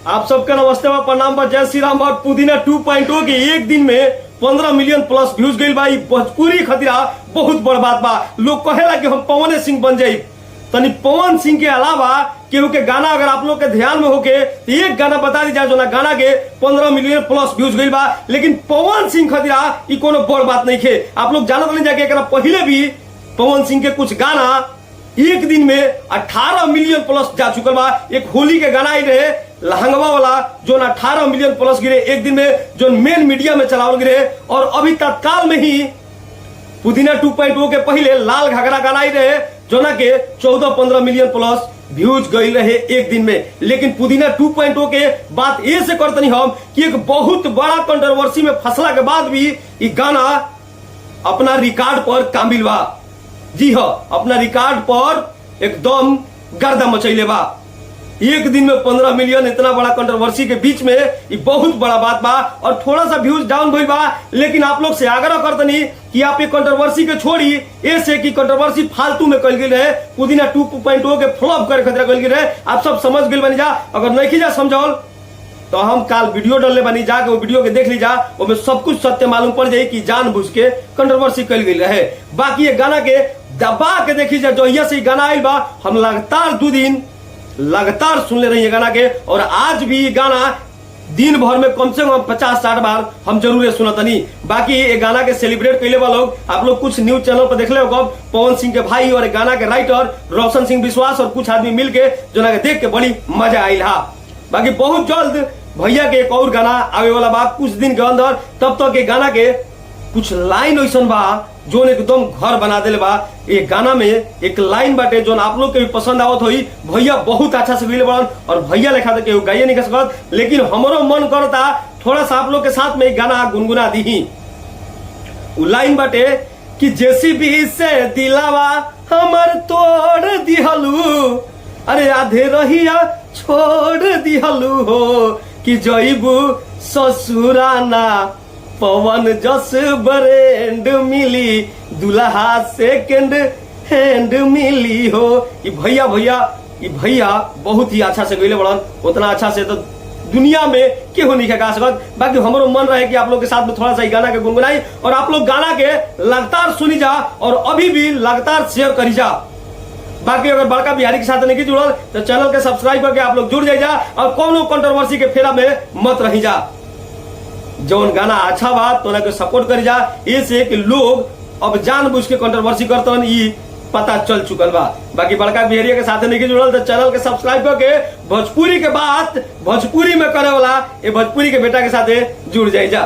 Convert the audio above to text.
आप सबके नमस्ते बा, प्रणाम बा, जय श्री राम बा। पुदीना 2.0 के एक दिन में 15 मिलियन प्लस व्यूज गई बा। भोजपुरी खतरा बहुत बड़ बात बा। लोग कहेला कि हम पवन सिंह बन जाई। तनी पवन सिंह के अलावा केहू के गाना अगर आप लोग के ध्यान में होके तो एक गाना बता दी जाए जो ना गाना के 15 मिलियन प्लस व्यूज गई बा। लेकिन पवन सिंह खतरा ई कोनो बड़ बात नहीं खे। आप लोग जानत नहीं जाके एकरा पहले भी पवन सिंह के कुछ गाना एक दिन में 18 मिलियन प्लस जा चुकल बा। एक होली के गाना ही रहे लहंगवा वाला जो 18 मिलियन प्लस गिरे एक दिन में, जो मेन मीडिया में चलावल गिरे। और अभी तत्काल में ही पुदीना 2.0 के पहले लाल घाघरा गाना ही रहे जो ना के 14-15 मिलियन प्लस व्यूज गई रहे एक दिन में। लेकिन पुदीना 2.0 के बात ये से करतनी हम कि एक बहुत बड़ा कंट्रोवर्सी में फंसला के बाद भी ये गाना अपना रिकॉर्ड पर काबिल बा। जी हाँ, अपना रिकॉर्ड पर एकदम गर्दा मचैले बा। एक दिन में 15 मिलियन, इतना बड़ा कंट्रोवर्सी के बीच में ये बहुत बड़ा बात बा। और थोड़ा सा व्यूज डाउन भइल बा, लेकिन आप लोग से आग्रह करतनी कि आप ये कंट्रोवर्सी के छोड़ी, ऐसे कि कंट्रोवर्सी फालतू में कल गई रहे। पुदीना 2.0 के फ्लॉप करे खतरा कल गई रहे। आप सब समझ गए बनी जा। अगर नहीं जा समझौल तो हम काल वीडियो डालने बनी, जाके वो वीडियो के देख लीजा। उसमें सब कुछ सत्य मालूम पड़ जाये कि जानबूझ के कंट्रोवर्सी कल गई रहे। बाकी ये गाना के दबा के देखी जा, जो से गाना आयल बा, हम लगातार 2 दिन लगातार सुन ले रही है गाना के। और आज भी गाना दिन भर में कम से कम 50-60 बार हम जरूर सुनतनी। बाकी ये गाना के सेलिब्रेट कैले बा लोग, आप लोग कुछ न्यूज चैनल पर देखले हो, पवन सिंह के भाई और गाना के राइटर रोशन सिंह विश्वास और कुछ आदमी मिलके जो ना देख के बड़ी मजा आयल हा। बाकी बहुत जल्द भैया के एक और गाना आवे वाला बा कुछ दिन के अंदर। तब तक के गाना के कुछ लाइन ऐसा बा जो एकदम घर बना देले बा। ये गाना में एक लाइन बाटे जो आप लोग के भी पसंद आवत होई। भैया बहुत अच्छा से गईले बड़न और भैया लेखा तो गाइए नहीं कर सकत, लेकिन हमारो मन करता थोड़ा सा आप लोग के साथ में गाना गुनगुना दी। वो लाइन बाटे कि जेसीबी से दिलावा हमर तोड़ दिहलू, अरे आधे रहिया छोड़ दिहलू हो कि जईबू ससुराना पवन जस ब्रेंड मिली दुल्हा सेकंड हैंड मिली हो। ये भैया बहुत ही अच्छा से गईले बड़न। उतना अच्छा से तो दुनिया में केहू नहीं गा सकत। बाकी हमारो मन रहे कि आप लोग के साथ में थोड़ा सा गाना के गुनगुनाई और आप लोग गाना के लगातार सुनी जा और अभी भी लगातार शेयर करी जा। बाकी अगर बड़का बिहारी के साथ नहीं जुड़ल तो चैनल के सब्सक्राइब करके आप लोग जुड़ जा और कोनो कंट्रोवर्सी के फेरा में मत रही जा। जौन गाना अच्छा बात तो ना सपोर्ट करी जा, ऐसे कि लोग अब जानबूझ के कंट्रोवर्सी करतन ई पता चल चुकल बा। बाकी बड़का बिहारिया के साथ नहीं जुड़ल तो चैनल के सब्सक्राइब करके भोजपुरी के बात भोजपुरी में करे वाला ये भोजपुरी के बेटा के साथ जुड़ जाए जा।